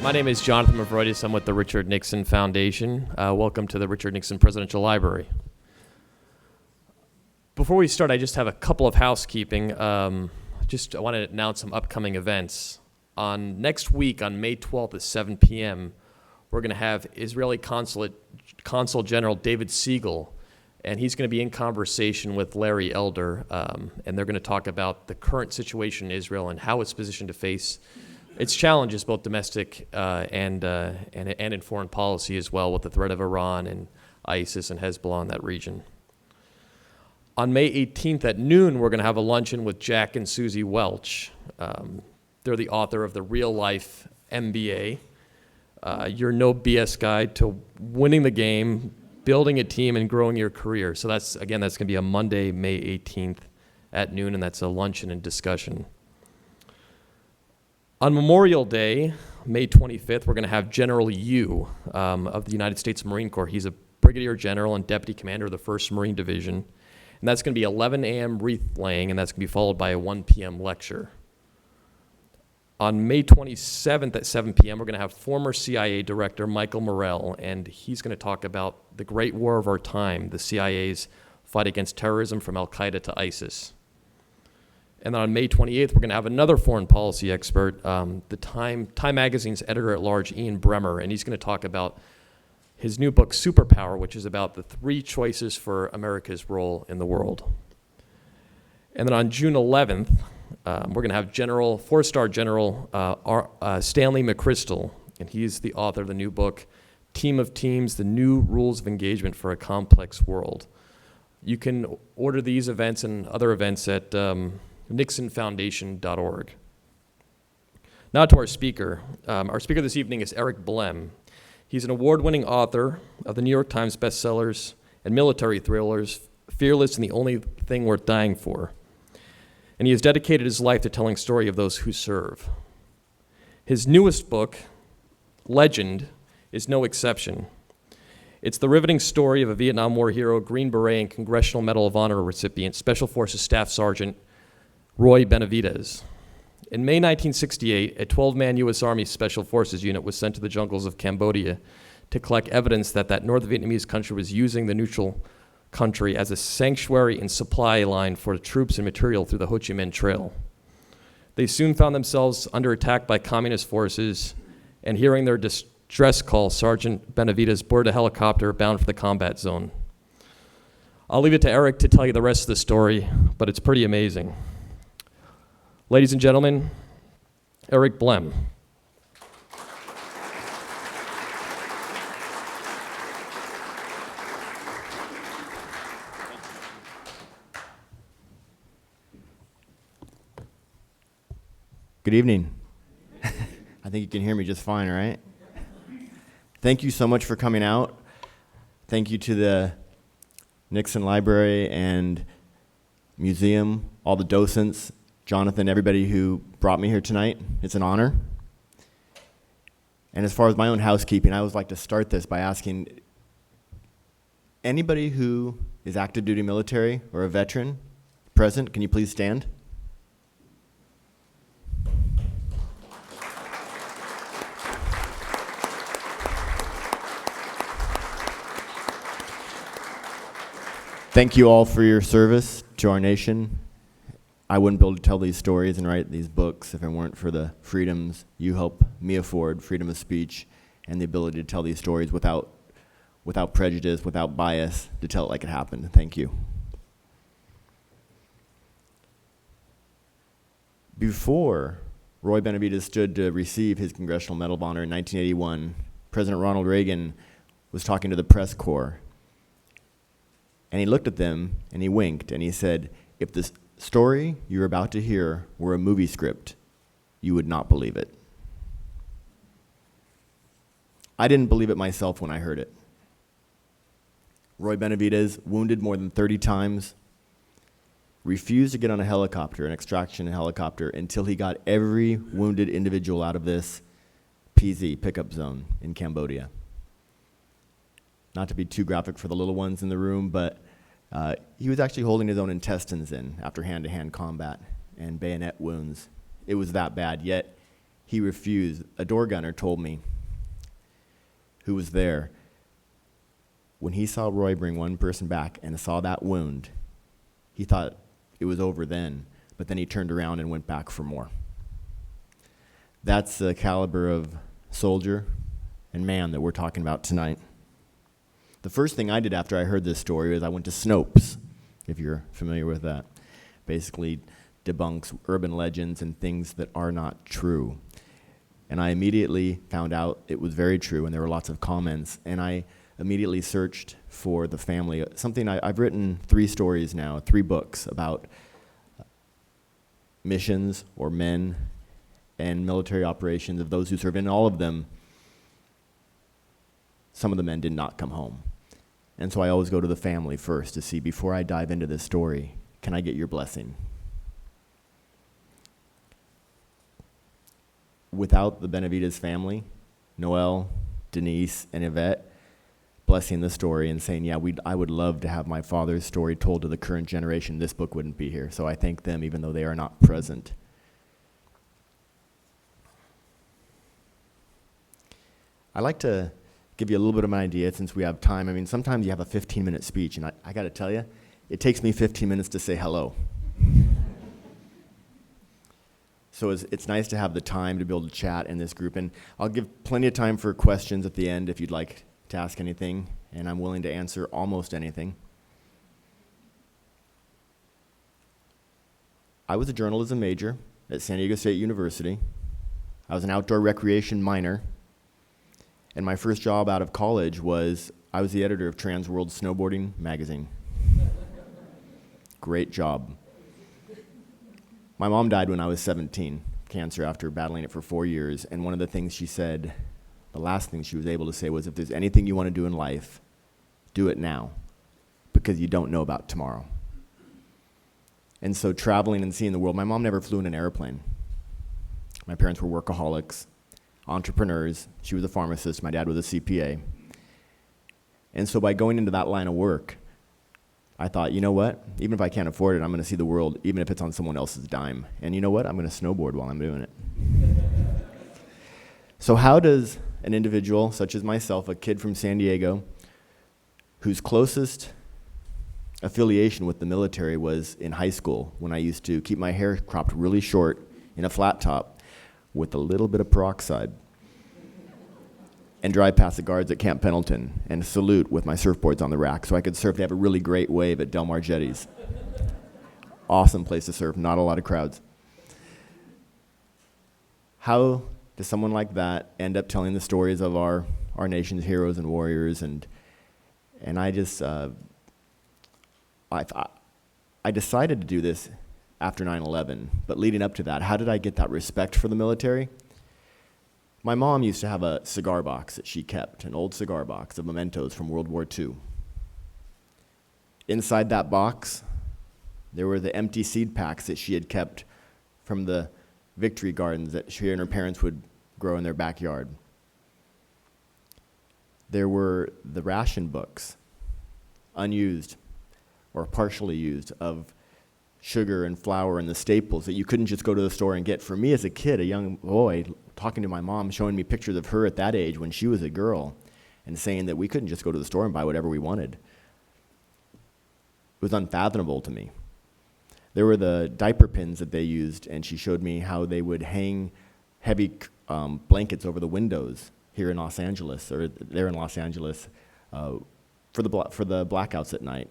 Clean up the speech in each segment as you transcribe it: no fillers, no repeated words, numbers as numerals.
My name is Jonathan Benavidez. I'm with the Richard Nixon Foundation. Welcome to the Richard Nixon Presidential Library. Before we start, I just have a couple of housekeeping. I want to announce some upcoming events. Next week, on May 12th at 7 p.m., we're going to have Israeli Consul General David Siegel, and he's going to be in conversation with Larry Elder, and they're going to talk about the current situation in Israel and how it's positioned to face its challenges, both domestic and in foreign policy as well, with the threat of Iran and ISIS and Hezbollah in that region. On May 18th at noon, we're going to have a luncheon with Jack and Susie Welch. They're the author of The Real Life MBA, Your No BS Guide to Winning the Game, Building a Team, and Growing Your Career. So that's going to be a Monday, May 18th at noon, and that's a luncheon and discussion. On Memorial Day, May 25th, we're going to have General Yu of the United States Marine Corps. He's a brigadier general and deputy commander of the 1st Marine Division. And that's going to be 11 a.m. wreath laying, and that's going to be followed by a 1 p.m. lecture. On May 27th at 7 p.m., we're going to have former CIA Director Michael Morrell, and he's going to talk about the great war of our time, the CIA's fight against terrorism from Al-Qaeda to ISIS. And then on May 28th, we're going to have another foreign policy expert, the Time Magazine's editor-at-large, Ian Bremmer, and he's going to talk about his new book, Superpower, which is about the 3 choices for America's role in the world. And then on June 11th, we're going to have 4-star General Stanley McChrystal, and he's the author of the new book, Team of Teams, The New Rules of Engagement for a Complex World. You can order these events and other events at nixonfoundation.org. Now to our speaker. Our speaker this evening is Eric Blehm. He's an award-winning author of the New York Times bestsellers and military thrillers, Fearless and the Only Thing Worth Dying For. And he has dedicated his life to telling story of those who serve. His newest book, Legend, is no exception. It's the riveting story of a Vietnam War hero, Green Beret and Congressional Medal of Honor recipient, Special Forces Staff Sergeant Roy Benavidez. In May 1968, a 12-man U.S. Army Special Forces unit was sent to the jungles of Cambodia to collect evidence that North Vietnamese country was using the neutral country as a sanctuary and supply line for troops and material through the Ho Chi Minh Trail. They soon found themselves under attack by communist forces, and hearing their distress call, Sergeant Benavidez boarded a helicopter bound for the combat zone. I'll leave it to Eric to tell you the rest of the story, but it's pretty amazing. Ladies and gentlemen, Eric Blehm. Good evening. I think you can hear me just fine, right? Thank you so much for coming out. Thank you to the Nixon Library and Museum, all the docents, Jonathan, everybody who brought me here tonight. It's an honor. And as far as my own housekeeping, I always like to start this by asking anybody who is active duty military or a veteran present, can you please stand? Thank you all for your service to our nation. I wouldn't be able to tell these stories and write these books if it weren't for the freedoms you help me afford, freedom of speech, and the ability to tell these stories without prejudice, without bias, to tell it like it happened. Thank you. Before Roy Benavidez stood to receive his Congressional Medal of Honor in 1981, President Ronald Reagan was talking to the press corps. And he looked at them and he winked and he said, if this story you're about to hear were a movie script, you would not believe it. I didn't believe it myself when I heard it. Roy Benavidez, wounded more than 30 times, refused to get on a helicopter, an extraction helicopter, until he got every wounded individual out of this PZ, pickup zone, in Cambodia. Not to be too graphic for the little ones in the room, but he was actually holding his own intestines in after hand-to-hand combat and bayonet wounds. It was that bad, yet he refused. A door gunner told me, who was there, when he saw Roy bring one person back and saw that wound, he thought it was over then, but then he turned around and went back for more. That's the caliber of soldier and man that we're talking about tonight. The first thing I did after I heard this story was I went to Snopes, if you're familiar with that. Basically debunks urban legends and things that are not true. And I immediately found out it was very true, and there were lots of comments. And I immediately searched for the family. I've written 3 stories now, 3 books about missions or men and military operations of those who served. In all of them, some of the men did not come home. And so I always go to the family first to see, before I dive into this story, can I get your blessing? Without the Benavidez family, Noel, Denise, and Yvette, blessing the story and saying, yeah, I would love to have my father's story told to the current generation, this book wouldn't be here. So I thank them, even though they are not present. I like to give you a little bit of an idea, since we have time. I mean, sometimes you have a 15-minute speech, and I got to tell you, it takes me 15 minutes to say hello. So it's nice to have the time to be able to chat in this group. And I'll give plenty of time for questions at the end if you'd like to ask anything, and I'm willing to answer almost anything. I was a journalism major at San Diego State University. I was an outdoor recreation minor. And my first job out of college was, I was the editor of Trans World Snowboarding magazine. Great job. My mom died when I was 17, cancer, after battling it for 4 years. And one of the things she said, the last thing she was able to say was, if there's anything you want to do in life, do it now, because you don't know about tomorrow. And so traveling and seeing the world, my mom never flew in an airplane. My parents were workaholics, entrepreneurs. She was a pharmacist, my dad was a CPA. And so by going into that line of work, I thought, you know what? Even if I can't afford it, I'm going to see the world, even if it's on someone else's dime. And you know what? I'm going to snowboard while I'm doing it. So how does an individual such as myself, a kid from San Diego, whose closest affiliation with the military was in high school, when I used to keep my hair cropped really short in a flat top with a little bit of peroxide, and drive past the guards at Camp Pendleton and salute with my surfboards on the rack so I could surf. They have a really great wave at Del Mar Jetties. Awesome place to surf, not a lot of crowds. How does someone like that end up telling the stories of our nation's heroes and warriors? And I just, I decided to do this after 9/11, but leading up to that, how did I get that respect for the military? My mom used to have a cigar box that she kept, an old cigar box of mementos from World War II. Inside that box, there were the empty seed packs that she had kept from the victory gardens that she and her parents would grow in their backyard. There were the ration books, unused or partially used, of sugar and flour and the staples that you couldn't just go to the store and get. For me as a kid, a young boy, talking to my mom, showing me pictures of her at that age when she was a girl, and saying that we couldn't just go to the store and buy whatever we wanted, it was unfathomable to me. There were the diaper pins that they used, and she showed me how they would hang heavy blankets over the windows here in Los Angeles, or there in Los Angeles, for the blackouts at night.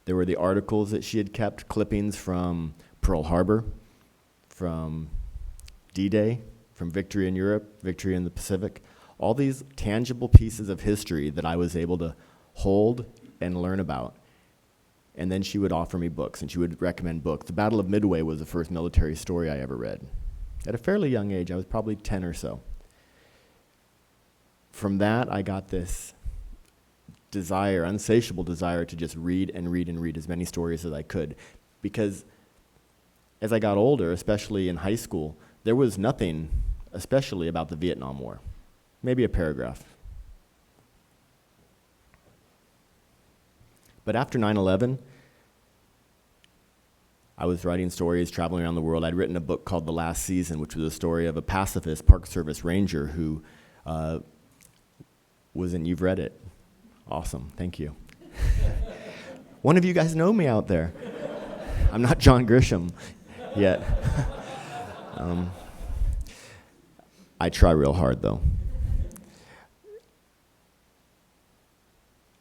There were the articles that she had kept, clippings from Pearl Harbor, from D-Day, from victory in Europe, victory in the Pacific. All these tangible pieces of history that I was able to hold and learn about. And then she would offer me books, and she would recommend books. The Battle of Midway was the first military story I ever read. At a fairly young age, I was probably 10 or so. From that, I got this desire, insatiable desire, to just read and read and read as many stories as I could. Because as I got older, especially in high school, there was nothing especially about the Vietnam War. Maybe a paragraph. But after 9/11, I was writing stories, traveling around the world. I'd written a book called The Last Season, which was a story of a pacifist Park Service ranger who was in, you've read it. Awesome, thank you. One of you guys know me out there. I'm not John Grisham yet. I try real hard, though.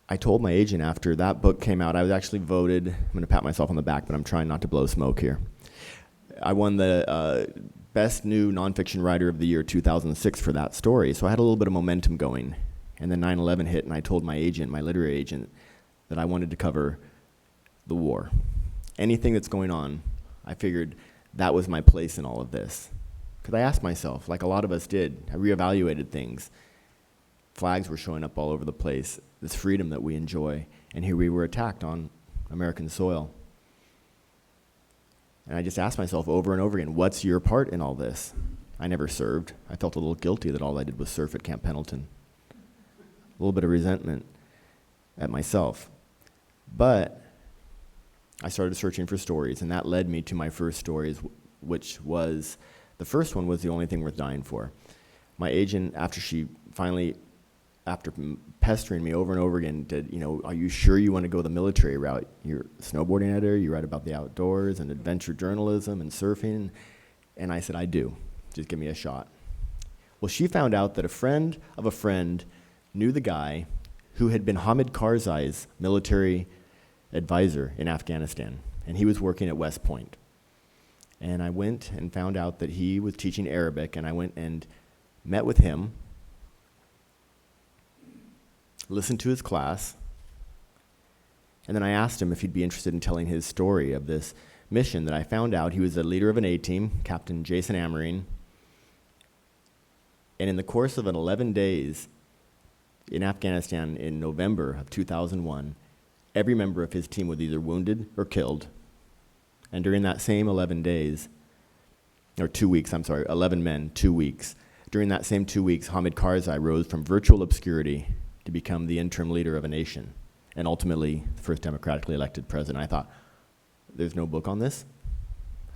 I told my agent after that book came out, I was actually voted, I'm going to pat myself on the back, but I'm trying not to blow smoke here. I won the Best New Nonfiction Writer of the Year 2006 for that story, so I had a little bit of momentum going. And then 9/11 hit, and I told my agent, my literary agent, that I wanted to cover the war. Anything that's going on, I figured that was my place in all of this. Because I asked myself, like a lot of us did, I reevaluated things. Flags were showing up all over the place, this freedom that we enjoy, and here we were attacked on American soil. And I just asked myself over and over again, what's your part in all this? I never served. I felt a little guilty that all I did was surf at Camp Pendleton. A little bit of resentment at myself. But I started searching for stories, and that led me to my first stories, which was, the first one was The Only Thing Worth Dying For. My agent, after pestering me over and over again, are you sure you want to go the military route? You're a snowboarding editor, you write about the outdoors and adventure journalism and surfing. And I said, I do. Just give me a shot. Well, she found out that a friend of a friend knew the guy who had been Hamid Karzai's military advisor in Afghanistan, and he was working at West Point. And I went and found out that he was teaching Arabic, and I went and met with him, listened to his class, and then I asked him if he'd be interested in telling his story of this mission that I found out he was the leader of an A-team, Captain Jason Amarine, and in the course of 11 days in Afghanistan in November of 2001, every member of his team was either wounded or killed. And during that same 11 days, or 2 weeks, 11 men, 2 weeks. During that same 2 weeks, Hamid Karzai rose from virtual obscurity to become the interim leader of a nation, and ultimately the first democratically elected president. I thought, there's no book on this?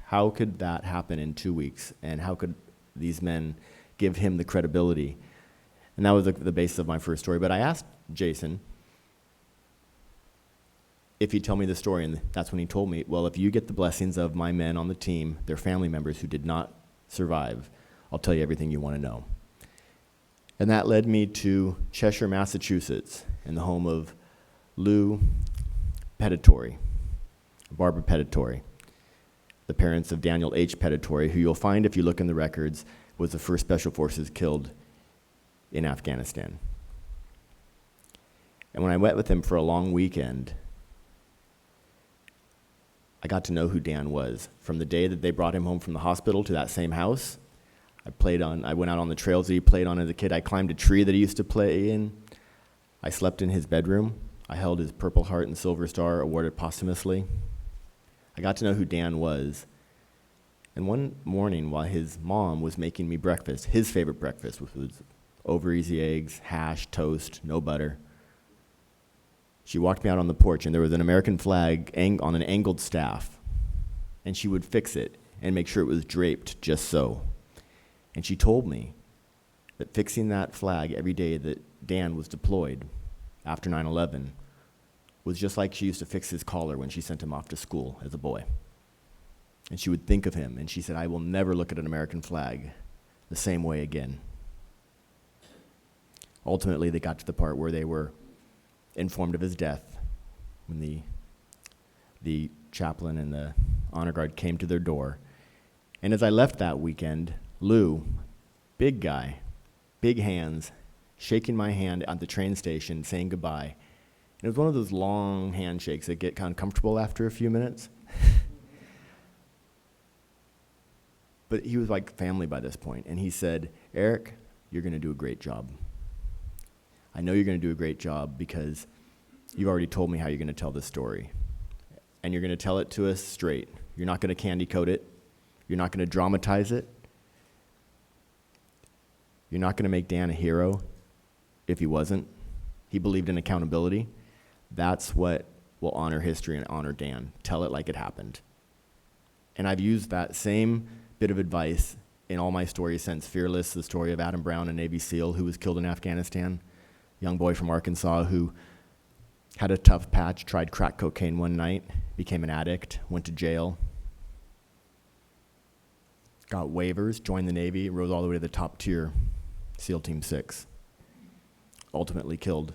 How could that happen in 2 weeks? And how could these men give him the credibility? And that was the basis of my first story. But I asked Jason if he'd tell me the story, and that's when he told me, well, if you get the blessings of my men on the team, their family members who did not survive, I'll tell you everything you want to know. And that led me to Cheshire, Massachusetts, in the home of Lou Peditory, Barbara Peditory, the parents of Daniel H. Peditory, who you'll find if you look in the records, was the first Special Forces killed in Afghanistan. And when I went with him for a long weekend, I got to know who Dan was. From the day that they brought him home from the hospital to that same house, I went out on the trails that he played on as a kid. I climbed a tree that he used to play in. I slept in his bedroom. I held his Purple Heart and Silver Star awarded posthumously. I got to know who Dan was. And one morning while his mom was making me breakfast, his favorite breakfast, which was over easy eggs, hash, toast, no butter, she walked me out on the porch, and there was an American flag on an angled staff, and she would fix it and make sure it was draped just so. And she told me that fixing that flag every day that Dan was deployed after 9/11 was just like she used to fix his collar when she sent him off to school as a boy. And she would think of him, and she said, I will never look at an American flag the same way again. Ultimately, they got to the part where they were informed of his death when the chaplain and the honor guard came to their door. And as I left that weekend, Lou, big guy, big hands, shaking my hand at the train station, saying goodbye. And it was one of those long handshakes that get kind of uncomfortable after a few minutes. But he was like family by this point, and he said, Eric, you're going to do a great job. I know you're going to do a great job because you've already told me how you're going to tell this story. And you're going to tell it to us straight. You're not going to candy coat it. You're not going to dramatize it. You're not going to make Dan a hero if he wasn't. He believed in accountability. That's what will honor history and honor Dan. Tell it like it happened. And I've used that same bit of advice in all my stories since. Fearless, the story of Adam Brown, a Navy SEAL who was killed in Afghanistan, young boy from Arkansas who had a tough patch, tried crack cocaine one night, became an addict, went to jail, got waivers, joined the Navy, rose all the way to the top tier, SEAL Team 6. Ultimately killed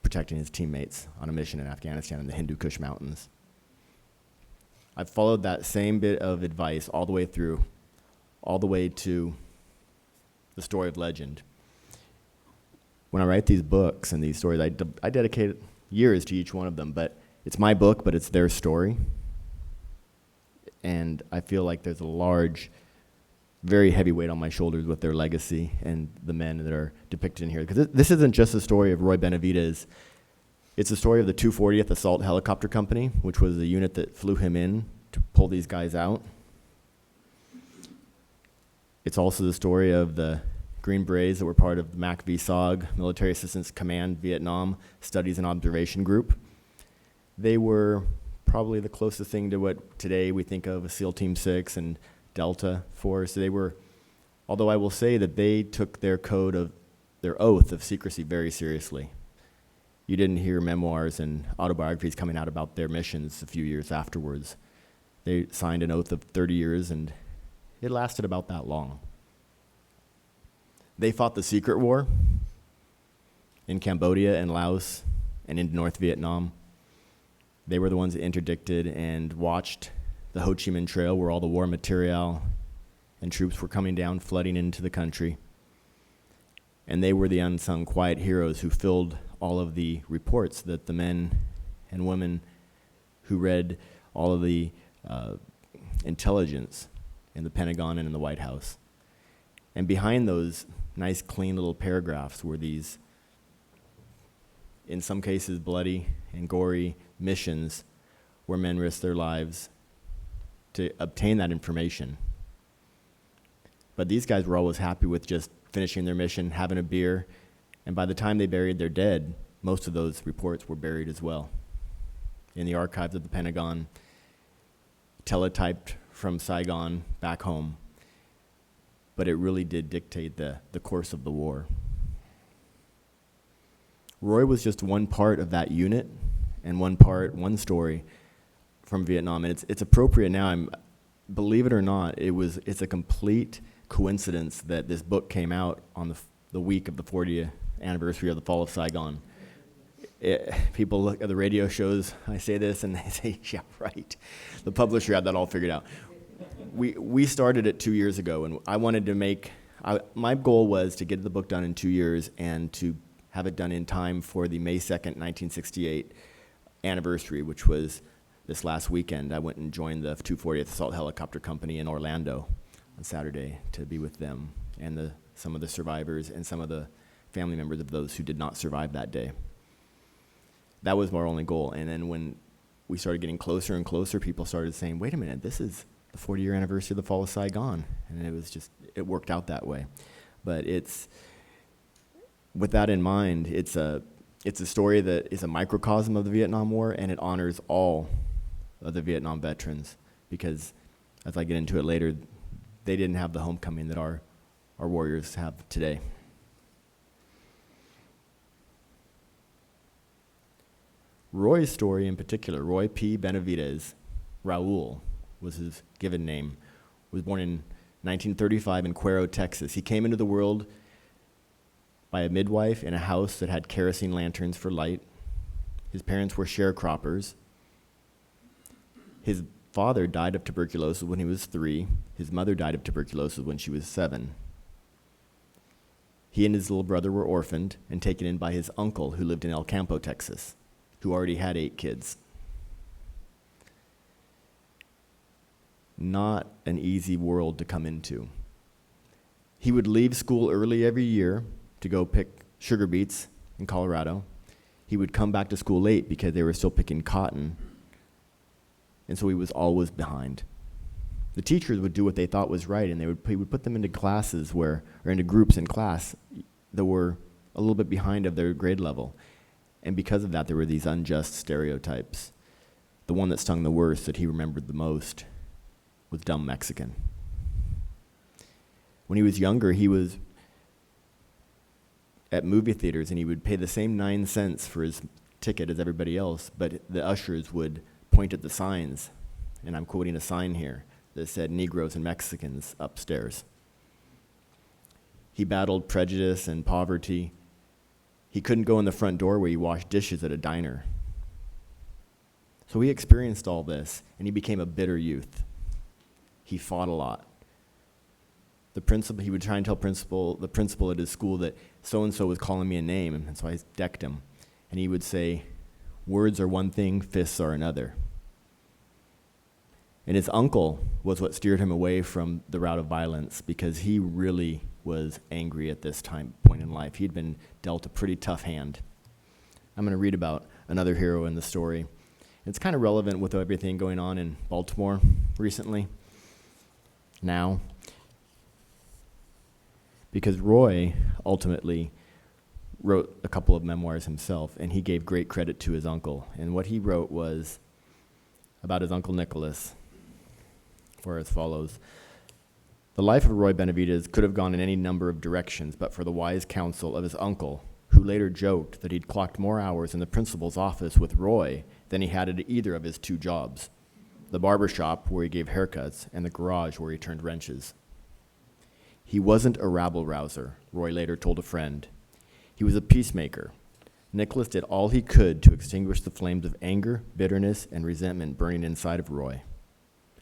protecting his teammates on a mission in Afghanistan in the Hindu Kush Mountains. I've followed that same bit of advice all the way through, all the way to the story of legend. When I write these books and these stories, I dedicate years to each one of them, but it's my book, but it's their story. And I feel like there's a large, very heavy weight on my shoulders with their legacy and the men that are depicted in here. Because this isn't just the story of Roy Benavidez. It's the story of the 240th Assault Helicopter Company, which was the unit that flew him in to pull these guys out. It's also the story of the Green Berets that were part of the MACV-SOG, Military Assistance Command Vietnam Studies and Observation Group. They were probably the closest thing to what today we think of as SEAL Team 6 and Delta Force. They were, although I will say that they took their oath of secrecy very seriously. You didn't hear memoirs and autobiographies coming out about their missions a few years afterwards. They signed an oath of 30 years, and it lasted about that long. They fought the secret war in Cambodia and Laos and in North Vietnam. They were the ones that interdicted and watched the Ho Chi Minh Trail, where all the war material and troops were coming down, flooding into the country. And they were the unsung quiet heroes who filled all of the reports that the men and women who read all of the intelligence in the Pentagon and in the White House. And behind those nice, clean little paragraphs were these, in some cases, bloody and gory missions where men risked their lives to obtain that information. But these guys were always happy with just finishing their mission, having a beer, and by the time they buried their dead, most of those reports were buried as well in the archives of the Pentagon, teletyped from Saigon back home. But it really did dictate the course of the war. Roy was just one part of that unit and one story from Vietnam. And it's appropriate now. Believe it or not, it's a complete coincidence that this book came out on the week of the 40th anniversary of the fall of Saigon. People look at the radio shows, I say this, and they say, yeah, right. The publisher had that all figured out. We started it 2 years ago, and I wanted to my goal was to get the book done in 2 years and to have it done in time for the May 2nd, 1968 anniversary, which was this last weekend. I went and joined the 240th Assault Helicopter Company in Orlando on Saturday to be with them and some of the survivors and some of the family members of those who did not survive that day. That was our only goal. And then when we started getting closer and closer, people started saying, wait a minute, this is the 40-year anniversary of the fall of Saigon. And it worked out that way. But with that in mind, it's a story that is a microcosm of the Vietnam War, and it honors all of the Vietnam veterans, because as I get into it later, they didn't have the homecoming that our warriors have today. Roy's story in particular, Roy P. Benavidez, Raul was his given name, was born in 1935 in Cuero, Texas. He came into the world by a midwife in a house that had kerosene lanterns for light. His parents were sharecroppers. His father died of tuberculosis when he was 3. His mother died of tuberculosis when she was 7. He and his little brother were orphaned and taken in by his uncle, who lived in El Campo, Texas, who already had 8 kids. Not an easy world to come into. He would leave school early every year to go pick sugar beets in Colorado. He would come back to school late because they were still picking cotton, and so he was always behind. The teachers would do what they thought was right, and he would put them into classes or into groups in class that were a little bit behind of their grade level. And because of that, there were these unjust stereotypes. The one that stung the worst, that he remembered the most, was dumb Mexican. When he was younger, he was at movie theaters and he would pay the same 9 cents for his ticket as everybody else, but the ushers would point at the signs, and I'm quoting a sign here that said Negroes and Mexicans upstairs. He battled prejudice and poverty. He couldn't go in the front door where he washed dishes at a diner. So he experienced all this, and he became a bitter youth. He fought a lot. He would try and tell the principal at his school that so-and-so was calling me a name, and so I decked him. And he would say, words are one thing, fists are another. And his uncle was what steered him away from the route of violence, because he really was angry at this point in life. He'd been dealt a pretty tough hand. I'm going to read about another hero in the story. It's kind of relevant with everything going on in Baltimore recently, now, because Roy ultimately wrote a couple of memoirs himself, and he gave great credit to his uncle. And what he wrote was about his Uncle Nicholas, or as follows: the life of Roy Benavidez could have gone in any number of directions, but for the wise counsel of his uncle, who later joked that he'd clocked more hours in the principal's office with Roy than he had at either of his 2 jobs, the barber shop where he gave haircuts and the garage where he turned wrenches. He wasn't a rabble-rouser, Roy later told a friend. He was a peacemaker. Nicholas did all he could to extinguish the flames of anger, bitterness, and resentment burning inside of Roy.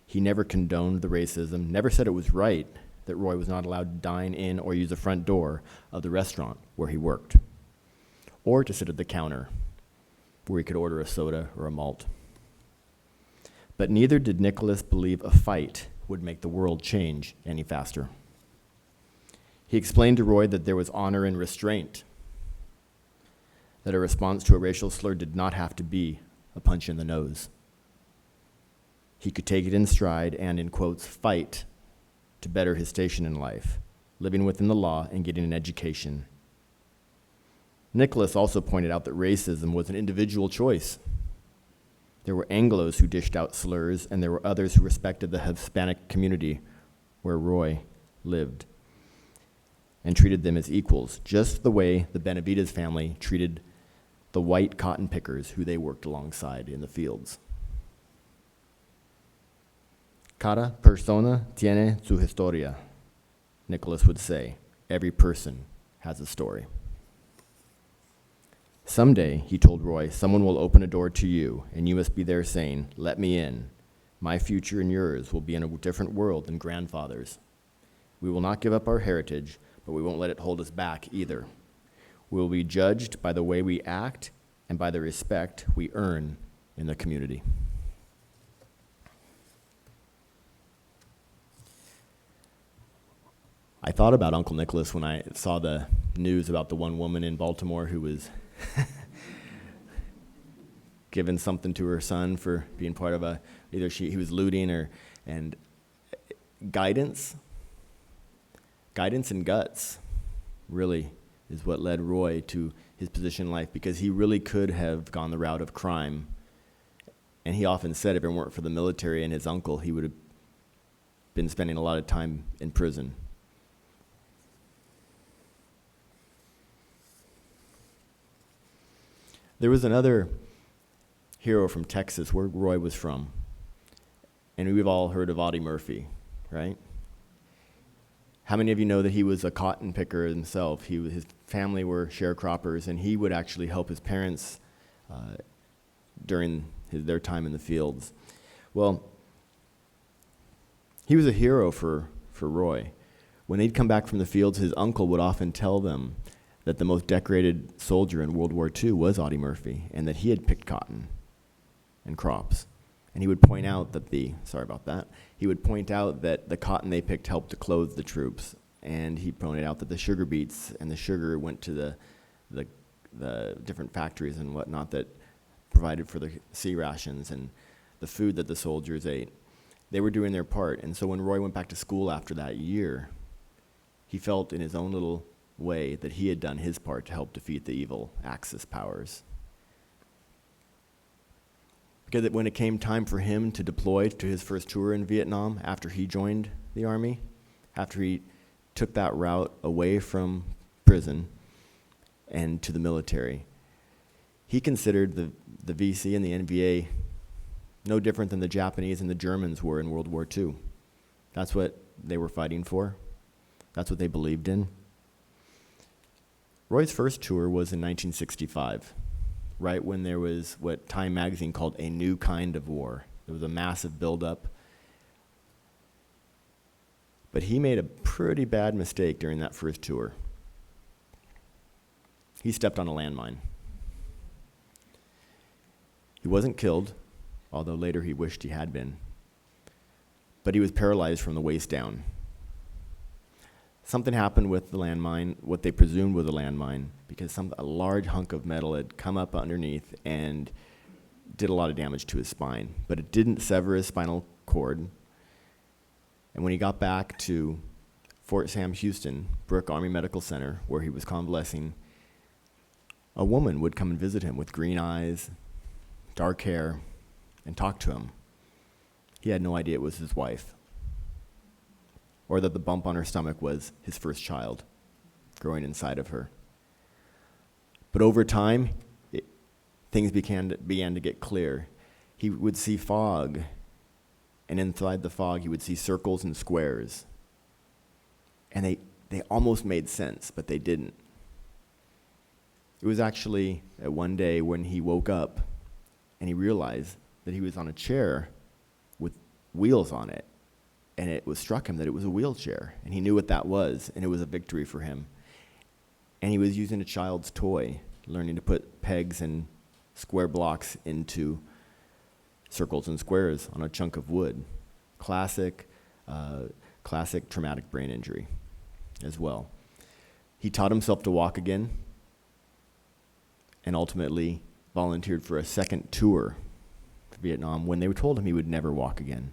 He never condoned the racism, never said it was right that Roy was not allowed to dine in or use the front door of the restaurant where he worked, or to sit at the counter where he could order a soda or a malt. But neither did Nicholas believe a fight would make the world change any faster. He explained to Roy that there was honor in restraint, that a response to a racial slur did not have to be a punch in the nose. He could take it in stride and, in quotes, fight to better his station in life, living within the law and getting an education. Nicholas also pointed out that racism was an individual choice. There were Anglos who dished out slurs, and there were others who respected the Hispanic community where Roy lived and treated them as equals, just the way the Benavidez family treated the white cotton pickers who they worked alongside in the fields. Cada persona tiene su historia, Nicholas would say. Every person has a story. Someday, he told Roy, someone will open a door to you, and you must be there saying, let me in. My future and yours will be in a different world than grandfather's. We will not give up our heritage, but we won't let it hold us back either. We will be judged by the way we act and by the respect we earn in the community. I thought about Uncle Nicholas when I saw the news about the one woman in Baltimore who was given something to her son for being part of he was looting and guidance and guts really is what led Roy to his position in life, because he really could have gone the route of crime. And he often said if it weren't for the military and his uncle, he would have been spending a lot of time in prison. There was another hero from Texas, where Roy was from, and we've all heard of Audie Murphy, right? How many of you know that he was a cotton picker himself? His family were sharecroppers, and he would actually help his parents during their time in the fields. Well, he was a hero for Roy. When they'd come back from the fields, his uncle would often tell them that the most decorated soldier in World War II was Audie Murphy, and that he had picked cotton and crops. And he would point out that the cotton they picked helped to clothe the troops. And he pointed out that the sugar beets and the sugar went to the different factories and whatnot that provided for the sea rations and the food that the soldiers ate. They were doing their part. And so when Roy went back to school after that year, he felt in his own little way that he had done his part to help defeat the evil Axis powers. Because when it came time for him to deploy to his first tour in Vietnam after he joined the Army, after he took that route away from prison and to the military, he considered the VC and the NVA no different than the Japanese and the Germans were in World War II. That's what they were fighting for. That's what they believed in. Roy's first tour was in 1965, right when there was what Time magazine called a new kind of war. There was a massive buildup. But he made a pretty bad mistake during that first tour. He stepped on a landmine. He wasn't killed, although later he wished he had been. But he was paralyzed from the waist down. Something happened with the landmine, what they presumed was a landmine, because a large hunk of metal had come up underneath and did a lot of damage to his spine. But it didn't sever his spinal cord. And when he got back to Fort Sam Houston, Brooke Army Medical Center, where he was convalescing, a woman would come and visit him with green eyes, dark hair, and talk to him. He had no idea it was his wife, or that the bump on her stomach was his first child growing inside of her. But over time, things began to get clear. He would see fog, and inside the fog, he would see circles and squares. And they almost made sense, but they didn't. It was actually one day when he woke up and he realized that he was on a chair with wheels on it. And it struck him that it was a wheelchair. And he knew what that was, and it was a victory for him. And he was using a child's toy, learning to put pegs and square blocks into circles and squares on a chunk of wood. Classic traumatic brain injury as well. He taught himself to walk again and ultimately volunteered for a second tour to Vietnam when they told him he would never walk again.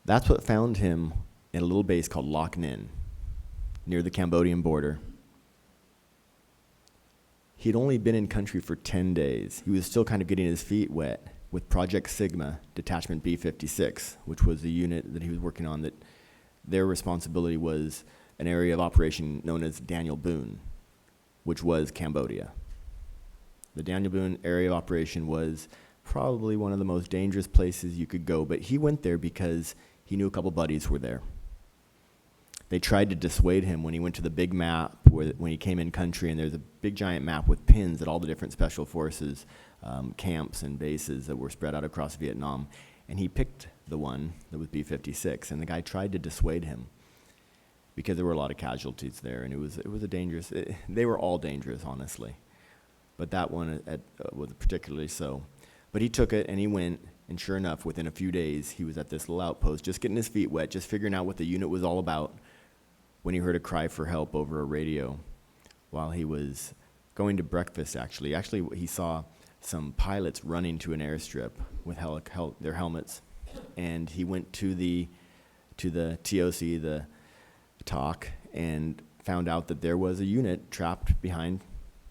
That's what found him in a little base called Loc Ninh, near the Cambodian border. He'd only been in country for 10 days. He was still kind of getting his feet wet with Project Sigma, Detachment B-56, which was the unit that he was working on, that their responsibility was an area of operation known as Daniel Boone, which was Cambodia. The Daniel Boone area of operation was probably one of the most dangerous places you could go, but he went there because he knew a couple buddies were there. They tried to dissuade him when he went to the big map, when he came in country, and there's a big giant map with pins at all the different special forces camps and bases that were spread out across Vietnam. And he picked the one that was B-56, and the guy tried to dissuade him because there were a lot of casualties there, and it was a dangerous, they were all dangerous, honestly. But that one was particularly so. But he took it and he went, and sure enough, within a few days, he was at this little outpost, just getting his feet wet, just figuring out what the unit was all about, when he heard a cry for help over a radio while he was going to breakfast, actually. Actually, he saw some pilots running to an airstrip with their helmets, and he went to the TOC, the TOC, and found out that there was a unit trapped behind,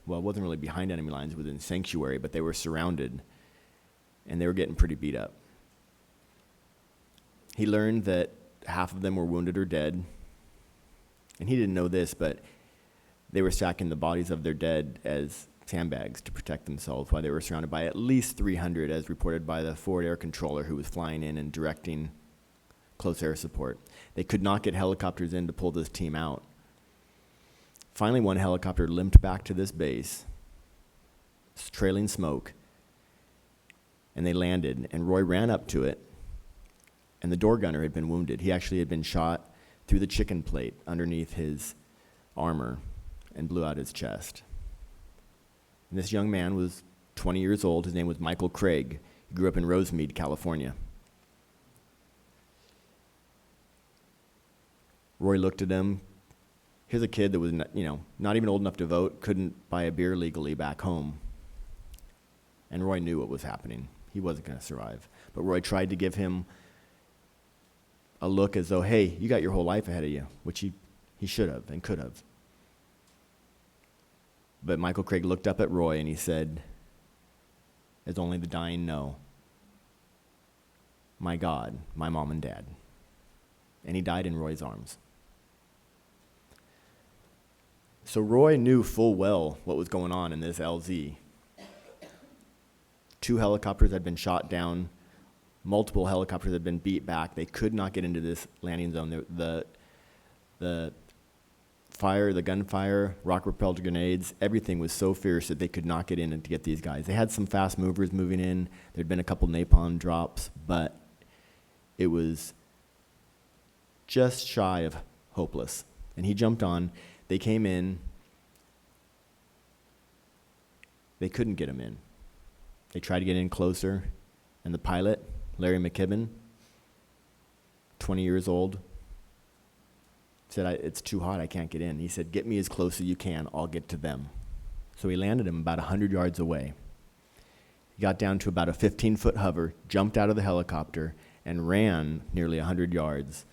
well, it wasn't really behind enemy lines, it was in sanctuary, but they were surrounded, and they were getting pretty beat up. He learned that half of them were wounded or dead, and he didn't know this, but they were stacking the bodies of their dead as sandbags to protect themselves while they were surrounded by at least 300, as reported by the forward air controller who was flying in and directing close air support. They could not get helicopters in to pull this team out. Finally, one helicopter limped back to this base, trailing smoke, and they landed, and Roy ran up to it, and the door gunner had been wounded. He actually had been shot through the chicken plate underneath his armor and blew out his chest. And this young man was 20 years old. His name was Michael Craig. He grew up in Rosemead, California. Roy looked at him. Here's a kid that was not even old enough to vote, couldn't buy a beer legally back home. And Roy knew what was happening. He wasn't going to survive. But Roy tried to give him a look as though, hey, you got your whole life ahead of you, which he should have and could have. But Michael Craig looked up at Roy and he said, as only the dying know, my God, my mom and dad. And he died in Roy's arms. So Roy knew full well what was going on in this LZ. 2 helicopters had been shot down. Multiple helicopters had been beat back. They could not get into this landing zone. The fire, the gunfire, rocket-propelled grenades, everything was so fierce that they could not get in and to get these guys. They had some fast movers moving in. There'd been a couple napalm drops, but it was just shy of hopeless. And he jumped on. They came in. They couldn't get him in. They tried to get in closer, and the pilot, Larry McKibben, 20 years old, said, it's too hot, I can't get in. He said, get me as close as you can, I'll get to them. So he landed him about 100 yards away. He got down to about a 15-foot hover, jumped out of the helicopter, and ran nearly 100 yards.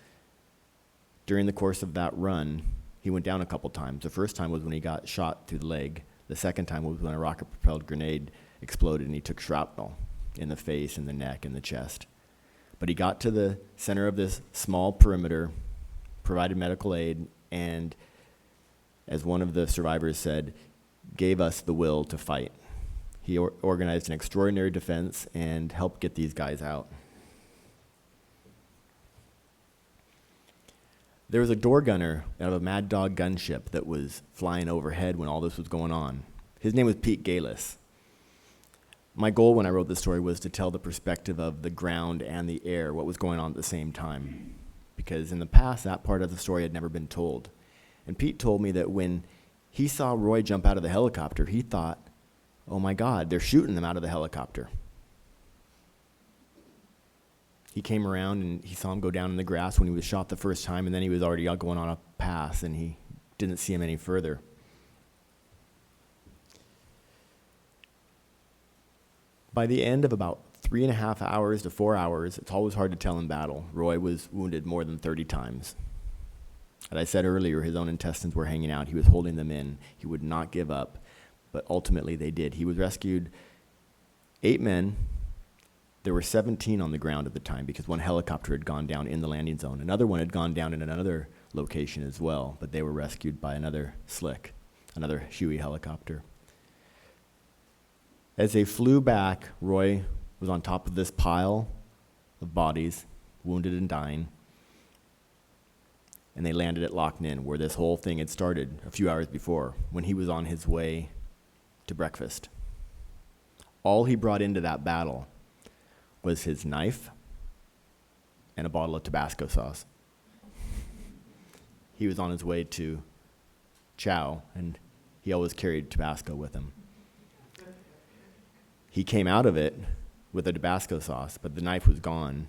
During the course of that run, he went down a couple times. The first time was when he got shot through the leg. The second time was when a rocket-propelled grenade exploded and he took shrapnel in the face, in the neck, in the chest. But he got to the center of this small perimeter, provided medical aid, and as one of the survivors said, gave us the will to fight. He organized an extraordinary defense and helped get these guys out. There was a door gunner out of a Mad Dog gunship that was flying overhead when all this was going on. His name was Pete Galis. My goal when I wrote this story was to tell the perspective of the ground and the air, what was going on at the same time. Because in the past, that part of the story had never been told. And Pete told me that when he saw Roy jump out of the helicopter, he thought, oh my God, they're shooting them out of the helicopter. He came around and he saw him go down in the grass when he was shot the first time, and then he was already going on a pass, and he didn't see him any further. By the end of about 3.5 hours to 4 hours, it's always hard to tell in battle, Roy was wounded more than 30 times. As I said earlier, his own intestines were hanging out. He was holding them in. He would not give up, but ultimately they did. He was rescued 8 men. There were 17 on the ground at the time because one helicopter had gone down in the landing zone. Another one had gone down in another location as well, but they were rescued by another Slick, another Huey helicopter. As they flew back, Roy was on top of this pile of bodies, wounded and dying, and they landed at Loch Ninh, where this whole thing had started a few hours before, when he was on his way to breakfast. All he brought into that battle was his knife and a bottle of Tabasco sauce. He was on his way to chow, and he always carried Tabasco with him. He came out of it with a Tabasco sauce, but the knife was gone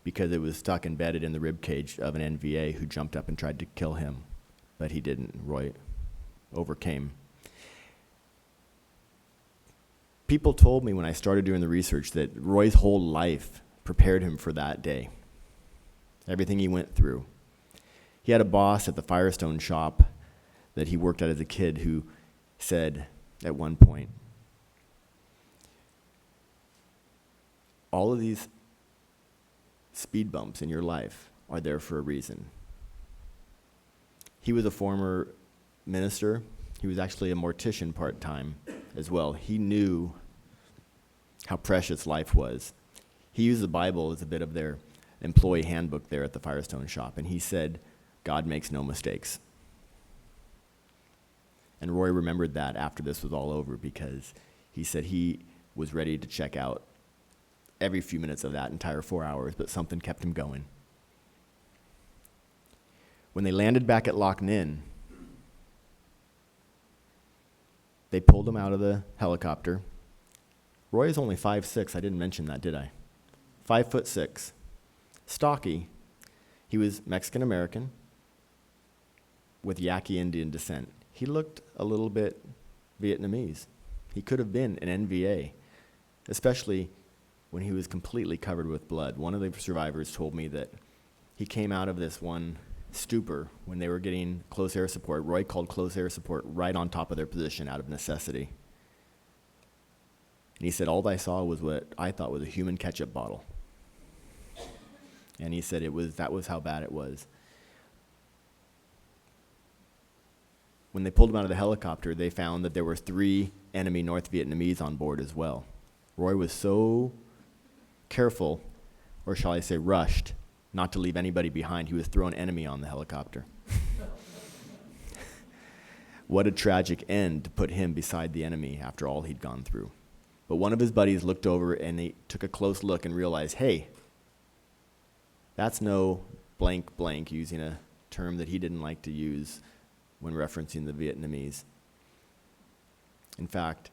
because it was stuck embedded in the rib cage of an NVA who jumped up and tried to kill him, but he didn't. Roy overcame. People told me when I started doing the research that Roy's whole life prepared him for that day, everything he went through. He had a boss at the Firestone shop that he worked at as a kid who said at one point, all of these speed bumps in your life are there for a reason. He was a former minister. He was actually a mortician part-time as well. He knew how precious life was. He used the Bible as a bit of their employee handbook there at the Firestone shop, and he said, God makes no mistakes. And Roy remembered that after this was all over because he said he was ready to check out every few minutes of that entire 4 hours, but something kept him going. When they landed back at Loch Ninh, they pulled him out of the helicopter. Roy is only 5'6". I didn't mention that, did I? 5'6". Stocky. He was Mexican-American with Yaqui Indian descent. He looked a little bit Vietnamese. He could have been an NVA, especially when he was completely covered with blood. One of the survivors told me that he came out of this one stupor when they were getting close air support. Roy called close air support right on top of their position out of necessity. And he said, all I saw was what I thought was a human ketchup bottle. And he said that was how bad it was. When they pulled him out of the helicopter, they found that there were 3 enemy North Vietnamese on board as well. Roy was so careful, or shall I say rushed, not to leave anybody behind. He was throwing enemy on the helicopter. What a tragic end to put him beside the enemy after all he'd gone through. But one of his buddies looked over and he took a close look and realized, hey, that's no blank blank, using a term that he didn't like to use when referencing the Vietnamese. In fact,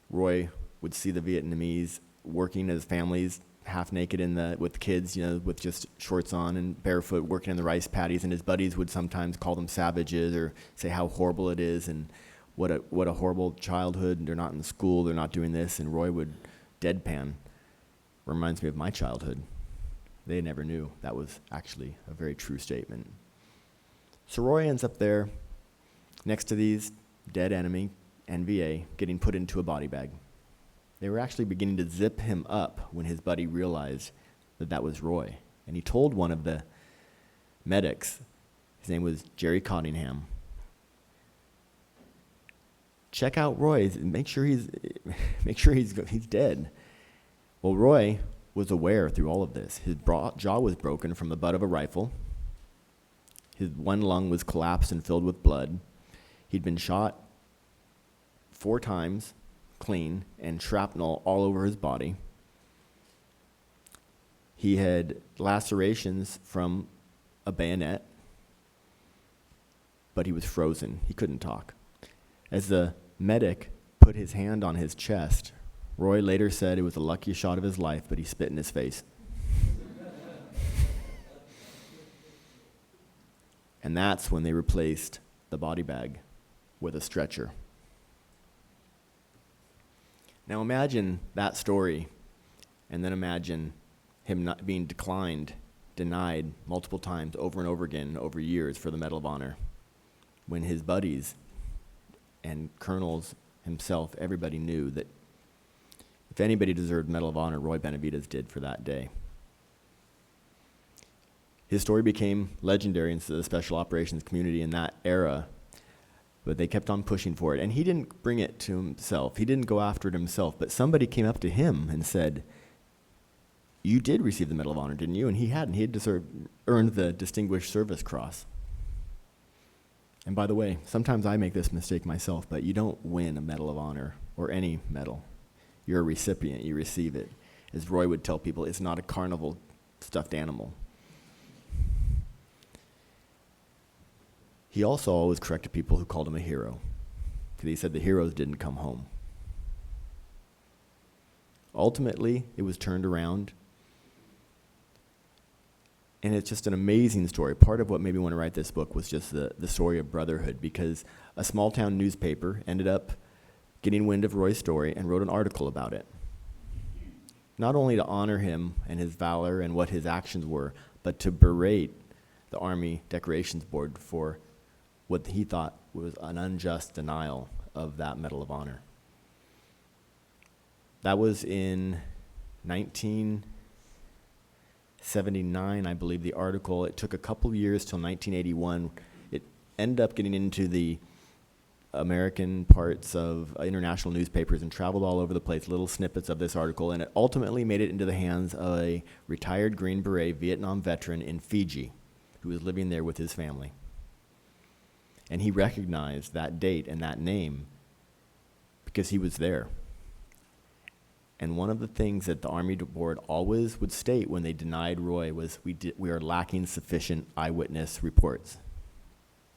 Roy would see the Vietnamese working as families, half naked with kids, with just shorts on and barefoot, working in the rice paddies, and his buddies would sometimes call them savages or say how horrible it is and what a horrible childhood, and they're not in school, they're not doing this, and Roy would deadpan. Reminds me of my childhood. They never knew that was actually a very true statement. So Roy ends up there next to these dead enemy, NVA, getting put into a body bag. They were actually beginning to zip him up when his buddy realized that was Roy. And he told one of the medics, his name was Jerry Cottingham, check out Roy, make sure he's dead. Well, Roy was aware through all of this. His jaw was broken from the butt of a rifle. His one lung was collapsed and filled with blood. He'd been shot 4 times, clean, and shrapnel all over his body. He had lacerations from a bayonet, but he was frozen. He couldn't talk. As the medic put his hand on his chest, Roy later said it was the luckiest shot of his life, but he spit in his face. And that's when they replaced the body bag with a stretcher. Now imagine that story, and then imagine him not being denied multiple times over and over again over years for the Medal of Honor, when his buddies and colonels himself, everybody knew that if anybody deserved Medal of Honor, Roy Benavidez did for that day. His story became legendary in the special operations community in that era, but they kept on pushing for it. And he didn't bring it to himself. He didn't go after it himself, but somebody came up to him and said, you did receive the Medal of Honor, didn't you? And he hadn't. He had earned the Distinguished Service Cross. And by the way, sometimes I make this mistake myself, but you don't win a Medal of Honor or any medal. You're a recipient, you receive it. As Roy would tell people, it's not a carnival stuffed animal. He also always corrected people who called him a hero, because he said the heroes didn't come home. Ultimately, it was turned around, and it's just an amazing story. Part of what made me want to write this book was just the story of brotherhood, because a small-town newspaper ended up getting wind of Roy's story and wrote an article about it. Not only to honor him and his valor and what his actions were, but to berate the Army Decorations Board for what he thought was an unjust denial of that Medal of Honor. That was in 1979, I believe, the article. It took a couple years till 1981. It ended up getting into the American parts of international newspapers and traveled all over the place, little snippets of this article, and it ultimately made it into the hands of a retired Green Beret Vietnam veteran in Fiji who was living there with his family. And he recognized that date and that name because he was there. And one of the things that the Army Board always would state when they denied Roy was, we are lacking sufficient eyewitness reports.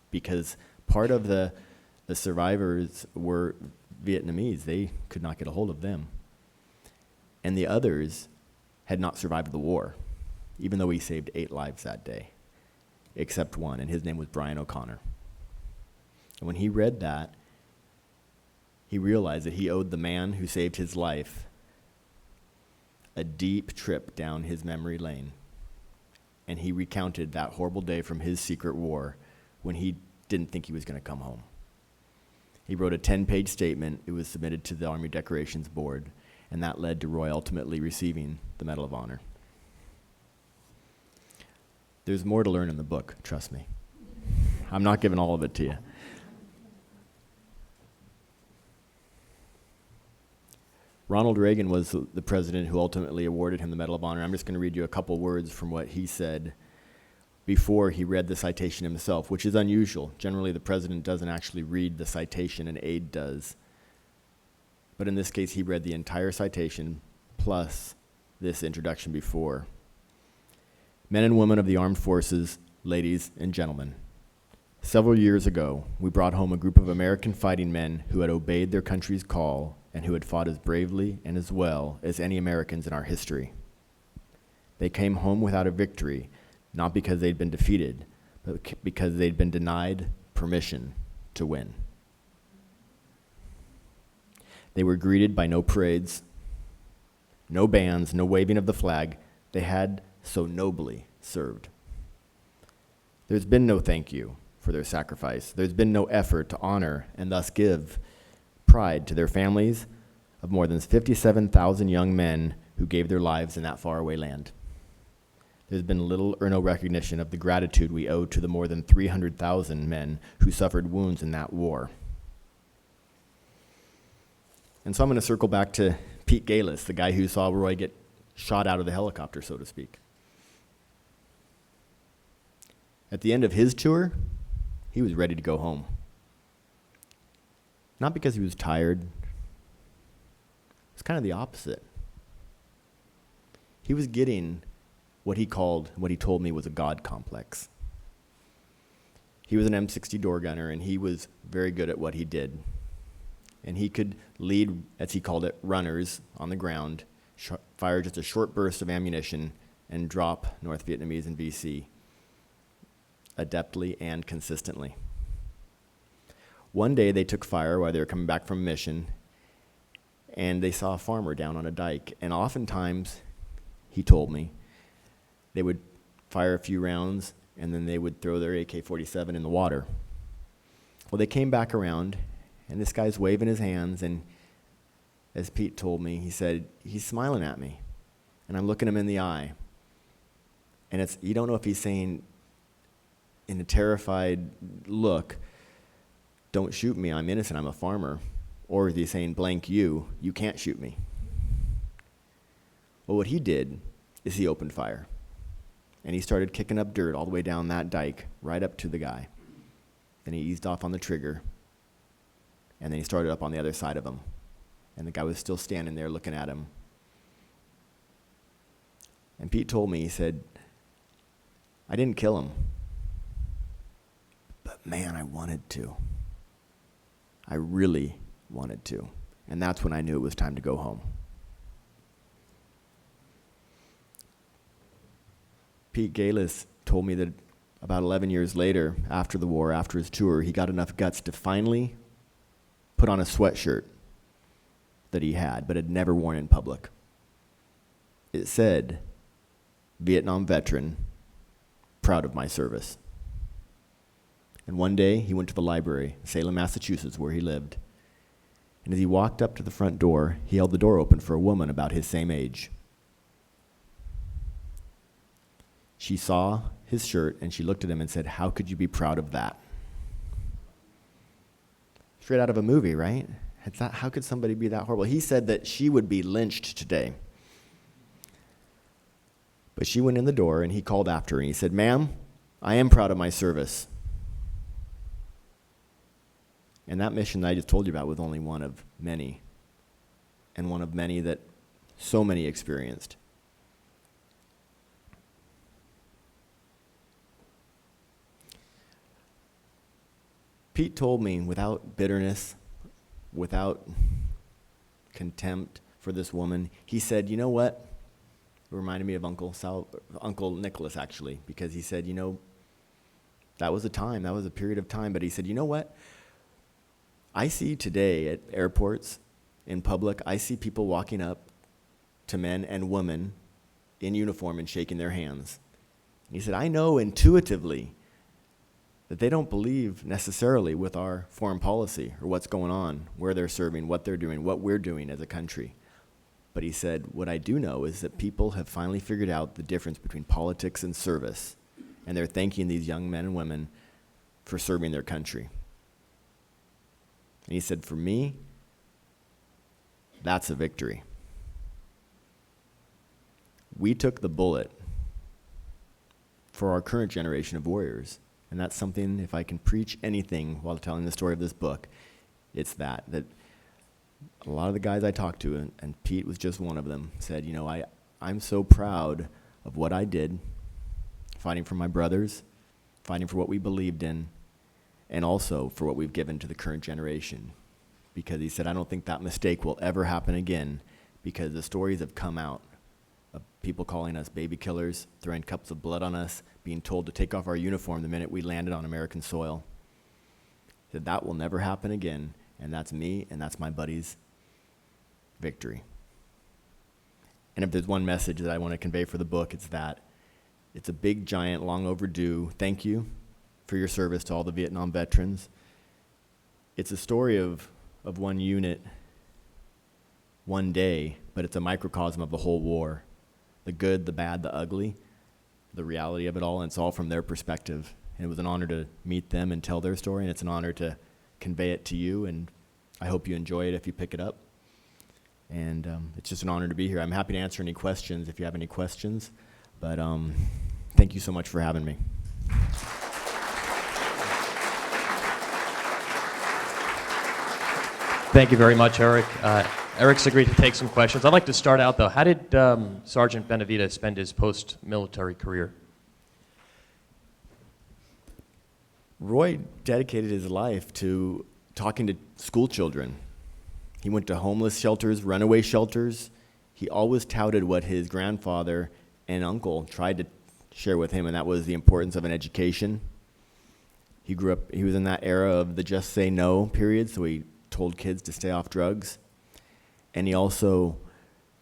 Because part of the survivors were Vietnamese. They could not get a hold of them. And the others had not survived the war, even though he saved 8 lives that day, except one, and his name was Brian O'Connor. And when he read that, he realized that he owed the man who saved his life a deep trip down his memory lane. and he recounted that horrible day from his secret war when he didn't think he was going to come home. He wrote a 10-page statement. It was submitted to the Army Decorations Board, and that led to Roy ultimately receiving the Medal of Honor. There's more to learn in the book, trust me. I'm not giving all of it to you. Ronald Reagan was the president who ultimately awarded him the Medal of Honor. I'm just going to read you a couple words from what he said before he read the citation himself, which is unusual. Generally, the president doesn't actually read the citation, an aide does. But in this case, he read the entire citation plus this introduction before. Men and women of the armed forces, ladies and gentlemen, several years ago, we brought home a group of American fighting men who had obeyed their country's call and who had fought as bravely and as well as any Americans in our history. They came home without a victory, not because they'd been defeated, but because they'd been denied permission to win. They were greeted by no parades, no bands, no waving of the flag. They had so nobly served. There's been no thank you for their sacrifice. There's been no effort to honor and thus give pride to their families of more than 57,000 young men who gave their lives in that faraway land. There's been little or no recognition of the gratitude we owe to the more than 300,000 men who suffered wounds in that war. And so I'm going to circle back to Pete Galis, the guy who saw Roy get shot out of the helicopter, so to speak. At the end of his tour, he was ready to go home. Not because he was tired. It's kind of the opposite. He was getting what he told me was a God complex. He was an M60 door gunner, and he was very good at what he did. And he could lead, as he called it, runners on the ground, fire just a short burst of ammunition, and drop North Vietnamese and VC adeptly and consistently. One day they took fire while they were coming back from a mission, and they saw a farmer down on a dike. And oftentimes, he told me, they would fire a few rounds, and then they would throw their AK-47 in the water. Well, they came back around, and this guy's waving his hands, and as Pete told me, he said, he's smiling at me, and I'm looking him in the eye. And you don't know if he's saying in a terrified look, don't shoot me, I'm innocent, I'm a farmer, or is he saying, blank you can't shoot me. Well, what he did is he opened fire. And he started kicking up dirt all the way down that dike, right up to the guy. Then he eased off on the trigger, and then he started up on the other side of him. And the guy was still standing there looking at him. And Pete told me, he said, I didn't kill him, but man, I wanted to. I really wanted to. And that's when I knew it was time to go home. Pete Galis told me that about 11 years later, after the war, after his tour, he got enough guts to finally put on a sweatshirt that he had, but had never worn in public. It said, Vietnam veteran, proud of my service. And one day, he went to the library, Salem, Massachusetts, where he lived. And as he walked up to the front door, he held the door open for a woman about his same age. She saw his shirt, and she looked at him and said, how could you be proud of that? Straight out of a movie, right? How could somebody be that horrible? He said that she would be lynched today. But she went in the door, and he called after her, and he said, ma'am, I am proud of my service. And that mission that I just told you about was only one of many, and one of many that so many experienced. Pete told me without bitterness, without contempt for this woman, he said, you know what? It reminded me of Uncle Nicholas, actually, because he said, that was a period of time, but he said, you know what? I see today at airports, in public, I see people walking up to men and women in uniform and shaking their hands. He said, I know intuitively that they don't believe necessarily with our foreign policy or what's going on, where they're serving, what they're doing, what we're doing as a country. But he said, what I do know is that people have finally figured out the difference between politics and service, and they're thanking these young men and women for serving their country. And he said, for me, that's a victory. We took the bullet for our current generation of warriors. And that's something, if I can preach anything while telling the story of this book, it's that a lot of the guys I talked to, and Pete was just one of them, said, you know, I'm so proud of what I did, fighting for my brothers, fighting for what we believed in, and also for what we've given to the current generation. Because he said, I don't think that mistake will ever happen again, because the stories have come out of people calling us baby killers, throwing cups of blood on us, being told to take off our uniform the minute we landed on American soil. He said, that will never happen again, and that's me, and that's my buddy's victory. And if there's one message that I want to convey for the book, it's that. It's a big, giant, long overdue thank you for your service to all the Vietnam veterans. It's a story of one unit, one day, but it's a microcosm of the whole war. The good, the bad, the ugly, the reality of it all, and it's all from their perspective. And it was an honor to meet them and tell their story, and it's an honor to convey it to you, and I hope you enjoy it if you pick it up. And it's just an honor to be here. I'm happy to answer any questions if you have any questions, but thank you so much for having me. Thank you very much, Eric. Eric's agreed to take some questions. I'd like to start out, though. How did Sergeant Benavidez spend his post-military career? Roy dedicated his life to talking to school children. He went to homeless shelters, runaway shelters. He always touted what his grandfather and uncle tried to share with him, and that was the importance of an education. He grew up, he was in that era of the just say no period, so he told kids to stay off drugs. And he also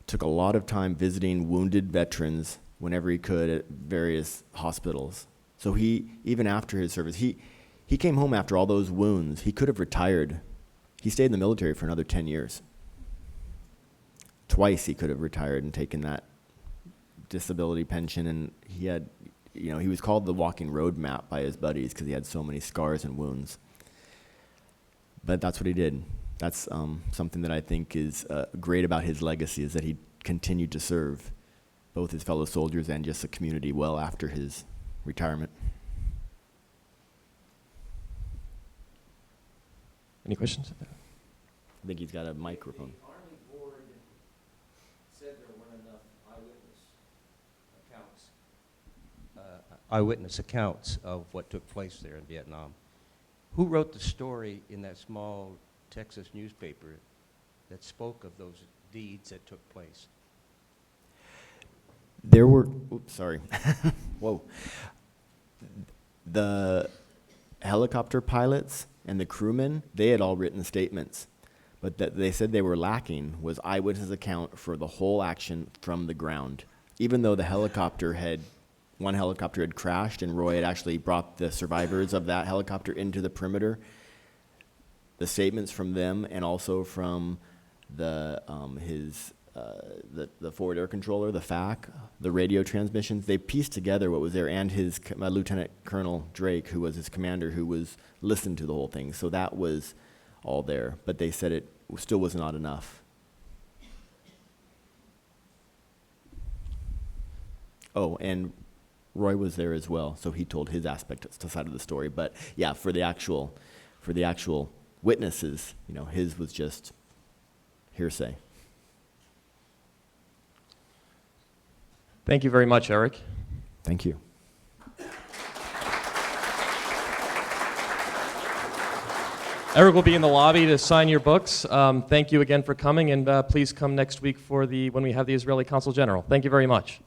took a lot of time visiting wounded veterans whenever he could at various hospitals. So he, even after his service, he came home after all those wounds. He could have retired. He stayed in the military for another 10 years. Twice he could have retired and taken that disability pension, and he had, you know, he was called the walking road map by his buddies because he had so many scars and wounds. But that's what he did. That's something that I think is great about his legacy, is that he continued to serve both his fellow soldiers and just the community well after his retirement. Any questions? I think he's got a microphone. The Army Board said there weren't enough eyewitness accounts of what took place there in Vietnam. Who wrote the story in that small Texas newspaper that spoke of those deeds that took place? There were, oops, sorry. Whoa. The helicopter pilots and the crewmen, they had all written statements, but that they said they were lacking was eyewitness account for the whole action from the ground. Even though one helicopter had crashed and Roy had actually brought the survivors of that helicopter into the perimeter, the statements from them and also from the forward air controller, the FAC, the radio transmissions, they pieced together what was there, and his Lieutenant Colonel Drake, who was his commander, who was listened to the whole thing. So that was all there, but they said it still was not enough. Oh, and Roy was there as well, so he told his aspect side of the story. But yeah, for the actual witnesses, you know, his was just hearsay. Thank you very much, Eric. Thank you. Eric will be in the lobby to sign your books. Thank you again for coming, and please come next week for when we have the Israeli Consul General. Thank you very much.